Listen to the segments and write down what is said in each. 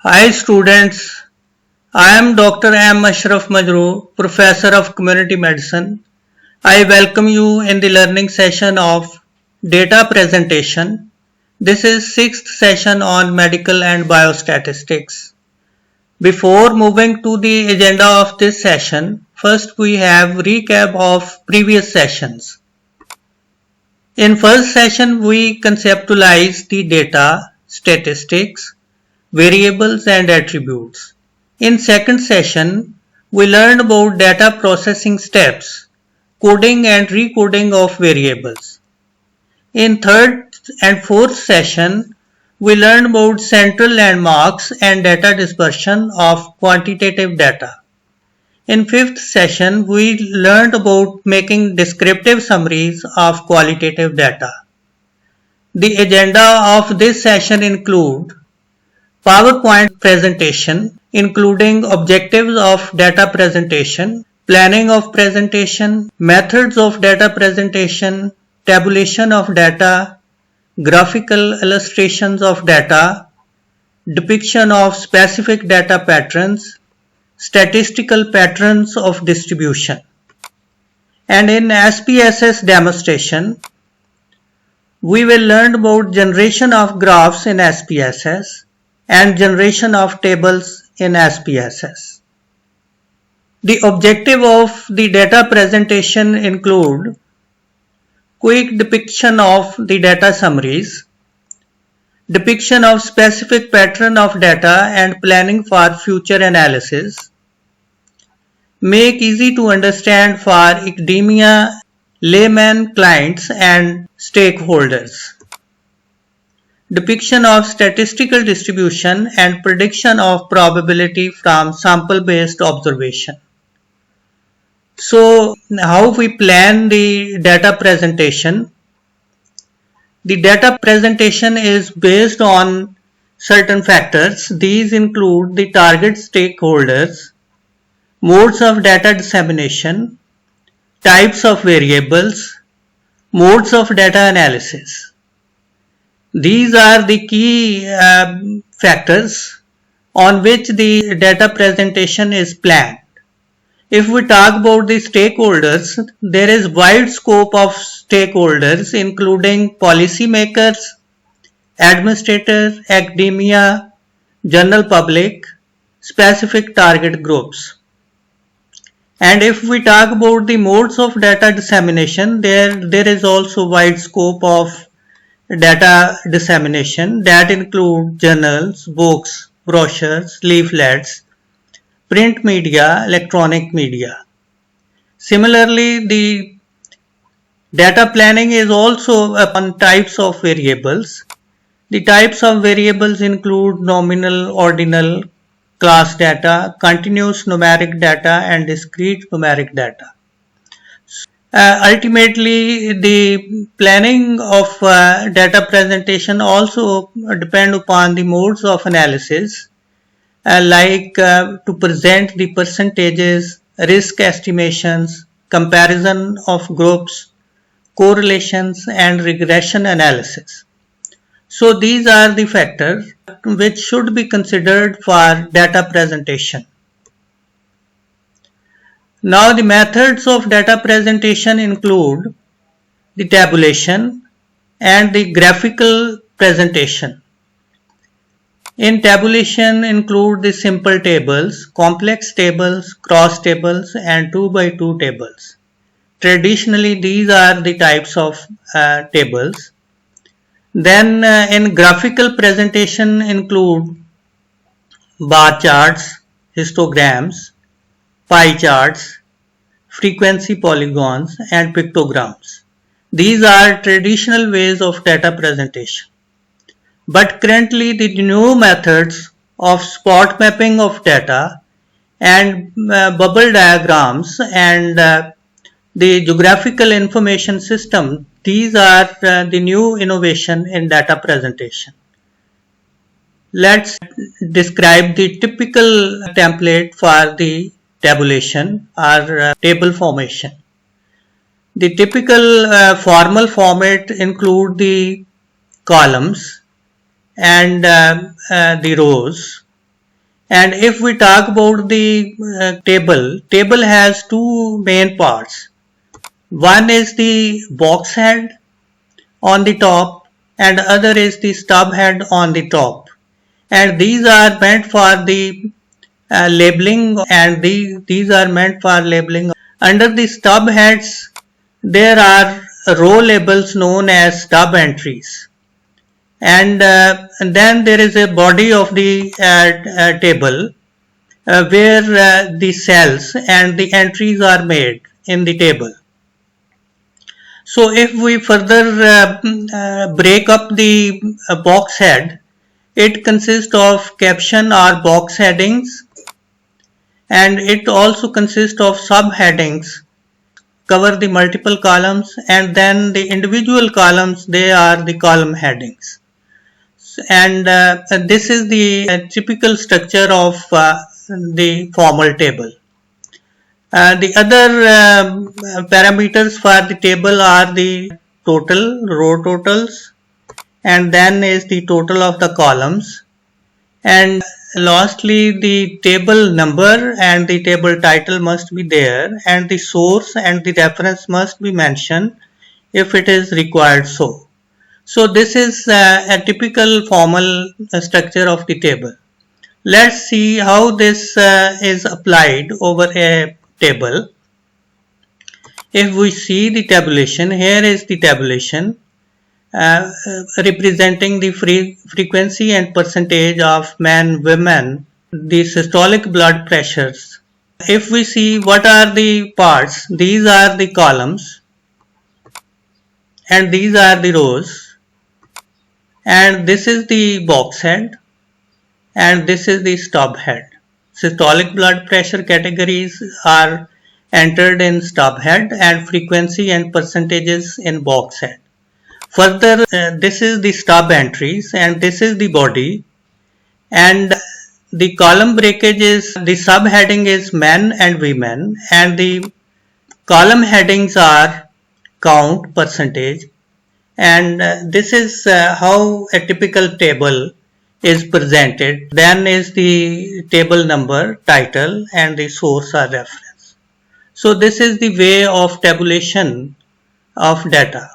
Hi students, I am Dr. M. Ashraf Majroo, Professor of Community Medicine. I welcome you in the learning session of Data Presentation. This is sixth session on Medical and Biostatistics. Before moving to the agenda of this session, first we have recap of previous sessions. In first session we conceptualized the data, statistics, variables and attributes. In second session, we learned about data processing steps, coding and recoding of variables. In third and fourth session, we learned about central landmarks and data dispersion of quantitative data. In fifth session, we learned about making descriptive summaries of qualitative data. The agenda of this session include PowerPoint presentation, including objectives of data presentation, planning of presentation, methods of data presentation, tabulation of data, graphical illustrations of data, depiction of specific data patterns, statistical patterns of distribution. And in SPSS demonstration, we will learn about generation of graphs in SPSS and generation of tables in SPSS. The objective of the data presentation include quick depiction of the data summaries, depiction of specific pattern of data and planning for future analysis, make easy to understand for academia, layman, clients and stakeholders. Depiction of statistical distribution and prediction of probability from sample-based observation. So, how we plan the data presentation? The data presentation is based on certain factors. These include the target stakeholders, modes of data dissemination, types of variables, modes of data analysis. These are the key factors on which the data presentation is planned. If we talk about the stakeholders, there is wide scope of stakeholders including policymakers, administrators, academia, general public, specific target groups. And if we talk about the modes of data dissemination, there is also wide scope of data dissemination that include journals, books, brochures, leaflets, print media, electronic media. Similarly, the data planning is also upon types of variables. The types of variables include nominal, ordinal, class data, continuous numeric data and discrete numeric data. Ultimately, the planning of data presentation also depend upon the modes of analysis, to present the percentages, risk estimations, comparison of groups, correlations, and regression analysis. So these are the factors which should be considered for data presentation. Now the methods of data presentation include the tabulation and the graphical presentation. In tabulation include the simple tables, complex tables, cross tables and 2x2 tables. Traditionally these are the types of tables. Then in graphical presentation include bar charts, histograms, pie charts, frequency polygons and pictograms. These are traditional ways of data presentation. But currently the new methods of spot mapping of data and bubble diagrams and the geographical information system, these are the new innovation in data presentation. Let's describe the typical template for the tabulation or table formation. The typical formal format include the columns and the rows And if we talk about the table has two main parts. One is the box head on the top and other is the stub head on the top. And these are meant for the labeling, and these are meant for labeling. Under the stub heads, there are row labels known as stub entries. And then there is a body of the table where the cells and the entries are made in the table. So if we further break up the box head, it consists of caption or box headings, and it also consists of subheadings cover the multiple columns, and then the individual columns, they are the column headings. And this is the typical structure of the formal table. The other parameters for the table are the total, row totals, and then is the total of the columns, and lastly the table number and the table title must be there, and the source and the reference must be mentioned if it is required so. So this is a typical formal structure of the table. Let's see how this is applied over a table. If we see the tabulation, here is the tabulation representing the frequency and percentage of men, women, the systolic blood pressures. If we see what are the parts, these are the columns and these are the rows, and this is the box head and this is the stub head. Systolic blood pressure categories are entered in stub head and frequency and percentages in box head. Further, this is the stub entries and this is the body, and the column breakage is, the subheading is men and women, and the column headings are count, percentage, and this is how a typical table is presented. Then is the table number, title, and the source or reference. So this is the way of tabulation of data.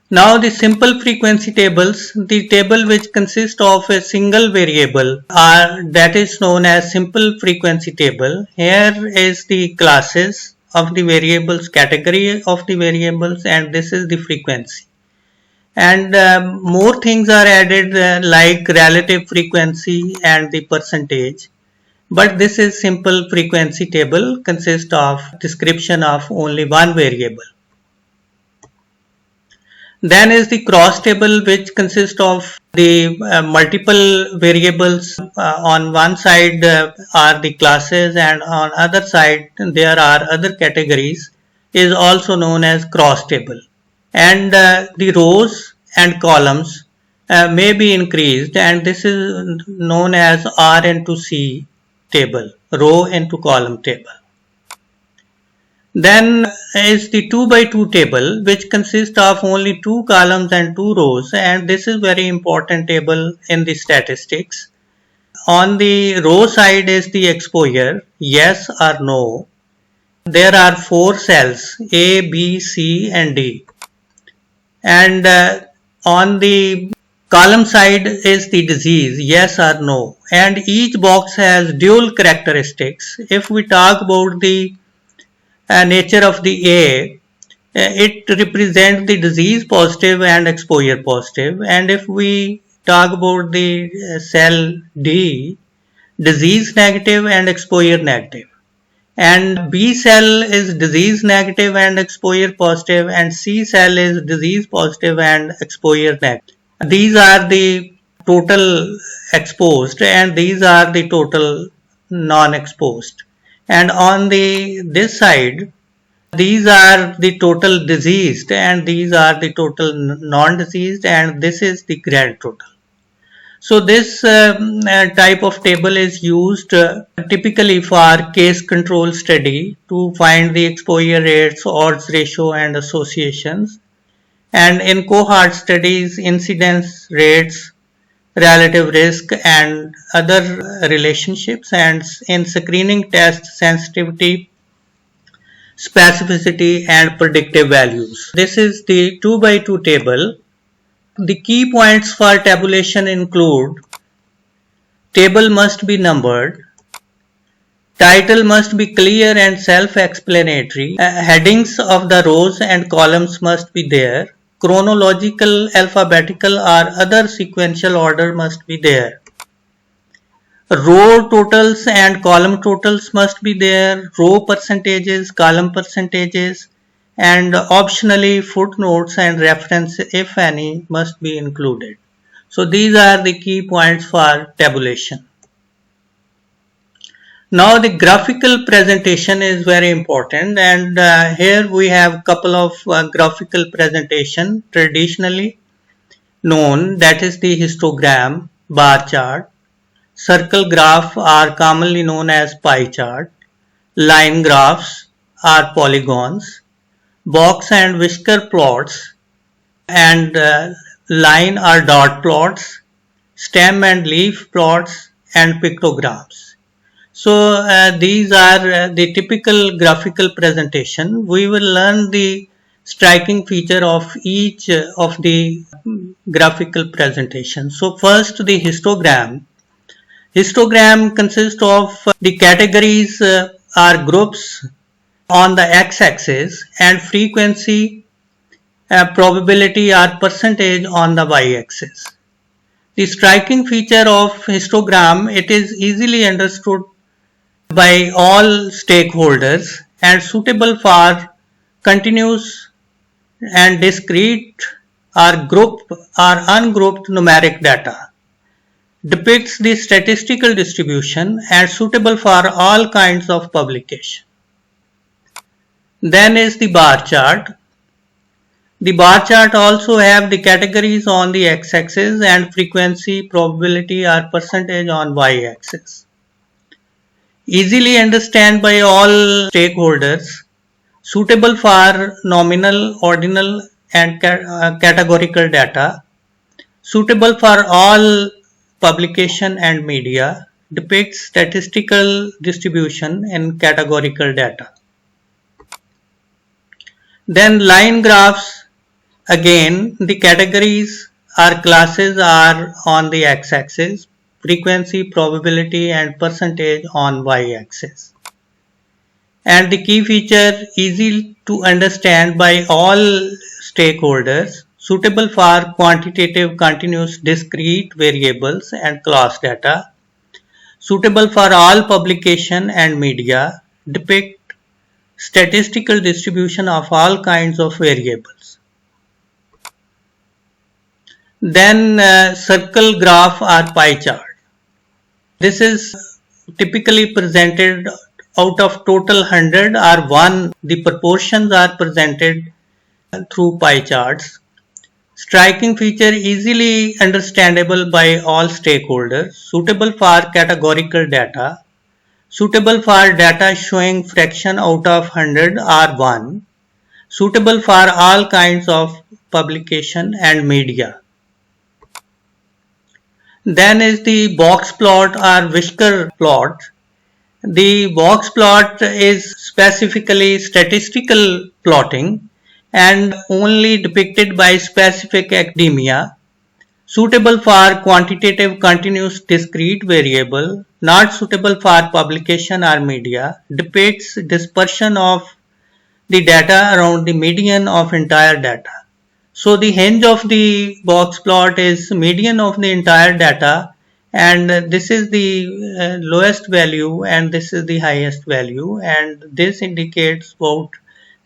Now the simple frequency tables, the table which consists of a single variable, that is known as simple frequency table. Here is the classes of the variables, category of the variables, and this is the frequency. And more things are added like relative frequency and the percentage. But this is simple frequency table, consists of description of only one variable. Then is the cross table, which consists of the multiple variables. On one side are the classes and on other side there are other categories, is also known as cross table. And the rows and columns may be increased, and this is known as R into C table, row into column table. Then is the 2 by 2 table, which consists of only 2 columns and 2 rows, and this is very important table in the statistics. On the row side is the exposure, yes or no. There are 4 cells, A, B, C and D. And on the column side is the disease, yes or no. And each box has dual characteristics. If we talk about the nature of the A, it represents the disease positive and exposure positive. And if we talk about the cell D, disease negative and exposure negative. And B cell is disease negative and exposure positive, and C cell is disease positive and exposure negative. These are the total exposed and these are the total non-exposed. And on this side, these are the total diseased and these are the total non-diseased, and this is the grand total. So this type of table is used typically for case control study to find the exposure rates, odds ratio and associations. And in cohort studies, incidence rates, relative risk and other relationships, and in screening tests sensitivity, specificity and predictive values. This is the 2 by 2 table. The key points for tabulation include: table must be numbered, title must be clear and self-explanatory, headings of the rows and columns must be there, chronological, alphabetical or other sequential order must be there. Row totals and column totals must be there, row percentages, column percentages, and optionally footnotes and reference, if any, must be included. So these are the key points for tabulation. Now the graphical presentation is very important, and here we have a couple of graphical presentation traditionally known, that is the histogram, bar chart, circle graph are commonly known as pie chart, line graphs are polygons, box and whisker plots and line or dot plots, stem and leaf plots and pictograms. So these are the typical graphical presentation. We will learn the striking feature of each of the graphical presentation. So first, the histogram. Histogram consists of the categories or groups on the x-axis and frequency, probability or percentage on the y-axis. The striking feature of histogram, it is easily understood by all stakeholders and suitable for continuous and discrete or group or ungrouped numeric data. Depicts the statistical distribution and suitable for all kinds of publication. Then is the bar chart. The bar chart also have the categories on the x-axis and frequency, probability or percentage on y-axis. Easily understand by all stakeholders, suitable for nominal, ordinal and categorical data, suitable for all publication and media, depicts statistical distribution in categorical data. Then line graphs, again the categories or classes are on the x-axis, frequency, probability and percentage on y-axis. And the key feature, easy to understand by all stakeholders, suitable for quantitative, continuous, discrete variables and class data, suitable for all publication and media, depict statistical distribution of all kinds of variables. Then circle graph or pie chart. This is typically presented out of total 100 or 1, the proportions are presented through pie charts. Striking feature, easily understandable by all stakeholders, suitable for categorical data, suitable for data showing fraction out of 100 or 1, suitable for all kinds of publication and media. Then is the box plot or whisker plot. The box plot is specifically statistical plotting and only depicted by specific academia, suitable for quantitative, continuous, discrete variable, not suitable for publication or media, depicts dispersion of the data around the median of entire data. So the hinge of the box plot is median of the entire data, and this is the lowest value and this is the highest value, and this indicates about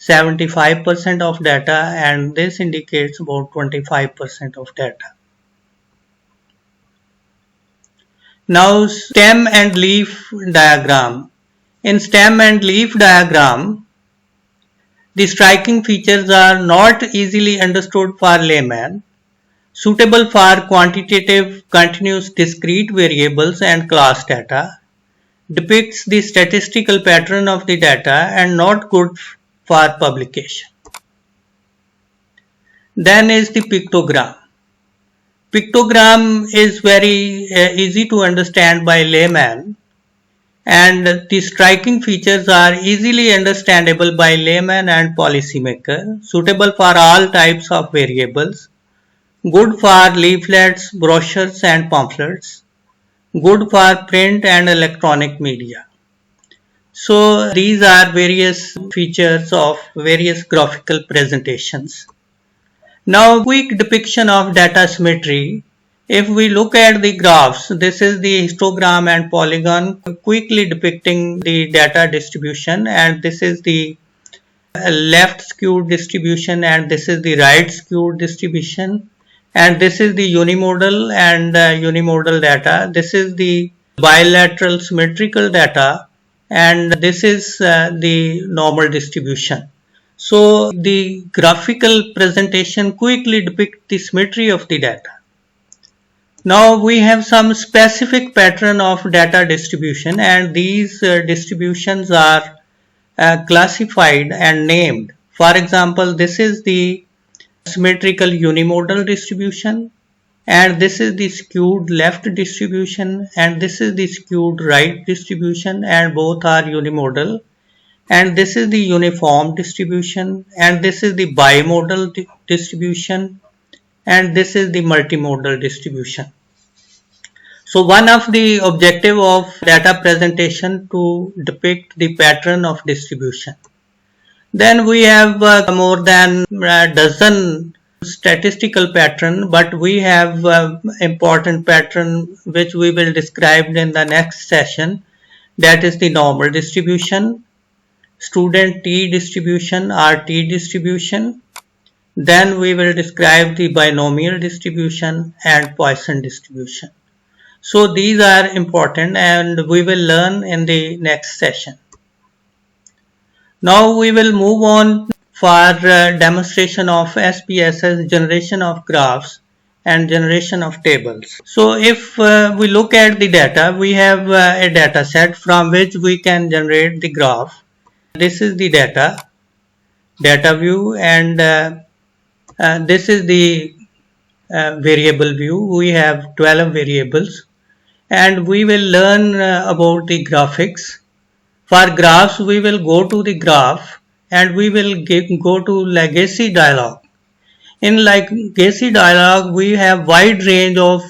75% of data and this indicates about 25% of data. Now stem and leaf diagram. In stem and leaf diagram, the striking features are not easily understood for layman, suitable for quantitative, continuous, discrete variables and class data, depicts the statistical pattern of the data and not good for publication. Then is the pictogram. Pictogram is very easy to understand by layman, and the striking features are easily understandable by layman and policymaker, suitable for all types of variables, good for leaflets, brochures and pamphlets, good for print and electronic media. So these are various features of various graphical presentations. Now, quick depiction of data symmetry. If we look at the graphs, this is the histogram and polygon quickly depicting the data distribution, and this is the left skewed distribution and this is the right skewed distribution, and this is the unimodal and unimodal data. This is the bilateral symmetrical data, and this is the normal distribution. So the graphical presentation quickly depicts the symmetry of the data. Now we have some specific pattern of data distribution, and these distributions are classified and named. For example, this is the symmetrical unimodal distribution, and this is the skewed left distribution, and this is the skewed right distribution, and both are unimodal. And this is the uniform distribution, and this is the bimodal distribution, and this is the multimodal distribution. So one of the objective of data presentation to depict the pattern of distribution. Then we have more than a dozen statistical pattern, but we have important pattern which we will describe in the next session. That is the normal distribution, student T distribution or T distribution. Then we will describe the binomial distribution and Poisson distribution. So these are important and we will learn in the next session. Now we will move on for demonstration of SPSS, generation of graphs and generation of tables. So if we look at the data, we have a data set from which we can generate the graph. This is the data view, and this is the variable view. We have 12 variables, and we will learn about the graphics. For graphs, we will go to the graph and we will go to legacy dialog. In legacy dialog, we have wide range of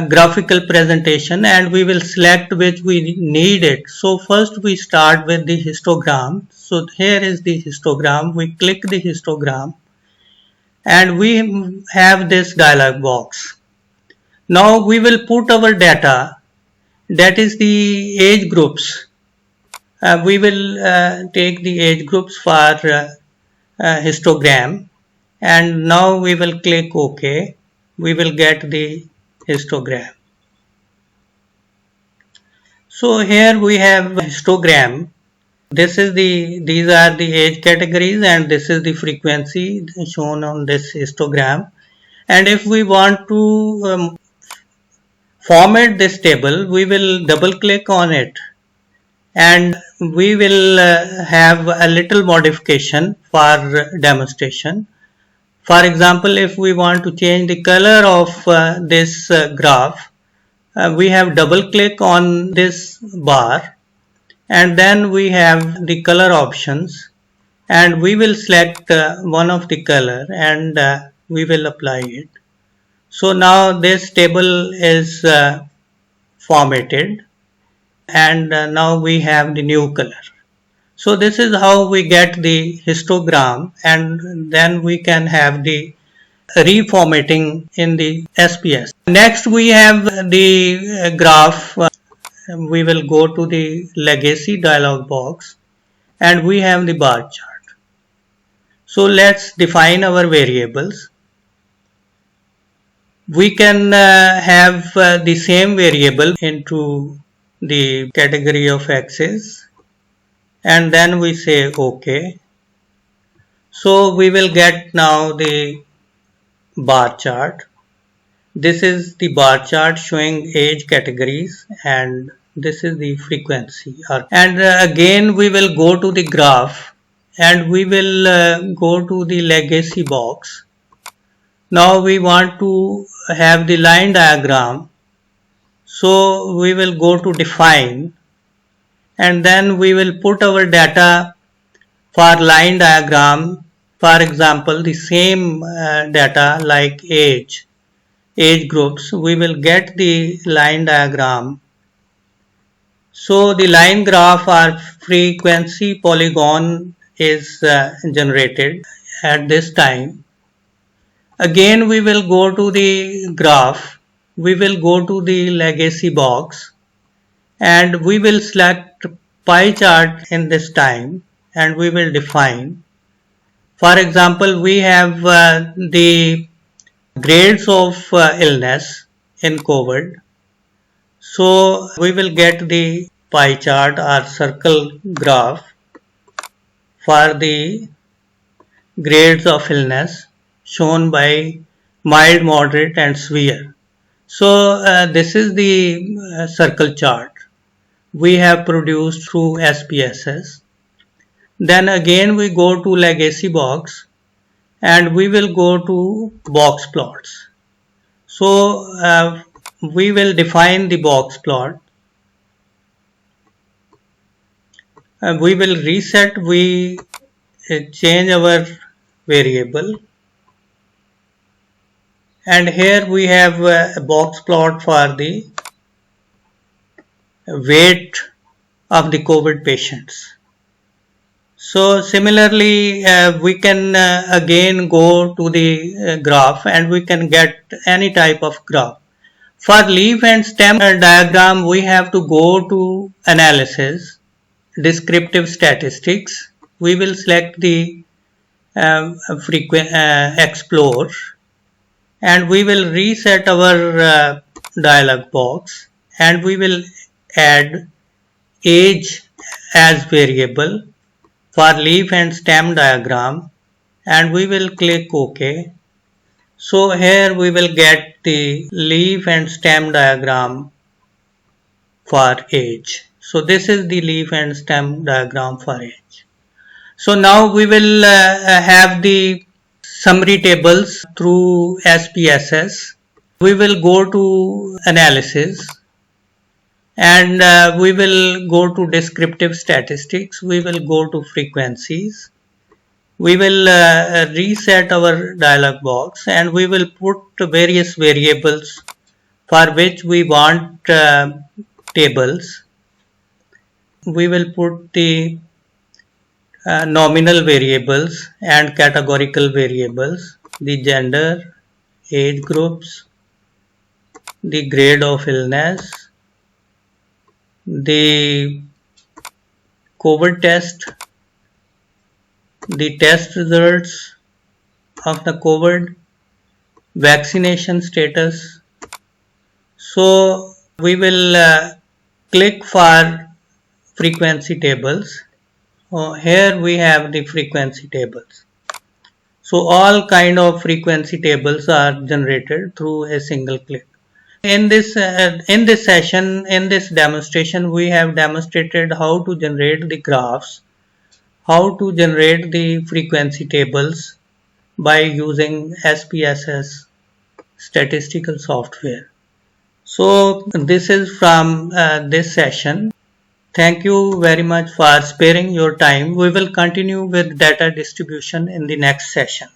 graphical presentation, and we will select which we need it. So first we start with the histogram. So here is the histogram. We click the histogram and we have this dialog box. Now we will put our data, that is the age groups. We will take the age groups for histogram, and now we will click OK. We will get the histogram. So here we have histogram. These are the age categories, and this is the frequency shown on this histogram. And if we want to format this table, we will double click on it and we will have a little modification for demonstration. For example, if we want to change the color of this graph, we have double click on this bar, and then we have the color options, and we will select one of the color and we will apply it. So now this table is formatted, and now we have the new color. So this is how we get the histogram, and then we can have the reformatting in the SPS. Next we have the graph. We will go to the legacy dialog box and we have the bar chart. So let's define our variables. We can have the same variable into the category of axis, and then we say OK. So we will get now the bar chart. This is the bar chart showing age categories, and this is the frequency. And again we will go to the graph and we will go to the legacy box. Now we want to have the line diagram. So we will go to define, and then we will put our data for line diagram. For example, the same data like age groups, we will get the line diagram. So the line graph or frequency polygon is generated at this time. Again, we will go to the graph. We will go to the legacy box and we will select pie chart in this time and we will define. For example, we have the grades of illness in COVID. So we will get the pie chart or circle graph for the grades of illness shown by mild, moderate and severe. So this is the circle chart we have produced through SPSS. Then again we go to legacy box and we will go to box plots. So we will define the box plot. We will reset, we change our variable, and here we have a box plot for the weight of the COVID patients. So similarly, we can again go to the graph and we can get any type of graph. For leaf and stem diagram, we have to go to analysis, descriptive statistics. We will select the explore and we will reset our dialog box and we will add age as variable for leaf and stem diagram and we will click OK. So here we will get the leaf and stem diagram for age. So this is the leaf and stem diagram for age. So now we will have the summary tables through SPSS. We will go to analysis and we will go to descriptive statistics. We will go to frequencies. We will reset our dialog box and we will put various variables for which we want tables. We will put the nominal variables and categorical variables, the gender, age groups, the grade of illness, the COVID test, the test results of the COVID, vaccination status. So we will click for frequency tables. Here we have the frequency tables. So all kind of frequency tables are generated through a single click. In this session, in this demonstration, we have demonstrated how to generate the graphs, how to generate the frequency tables by using SPSS statistical software. So this is from this session. Thank you very much for sparing your time. We will continue with data distribution in the next session.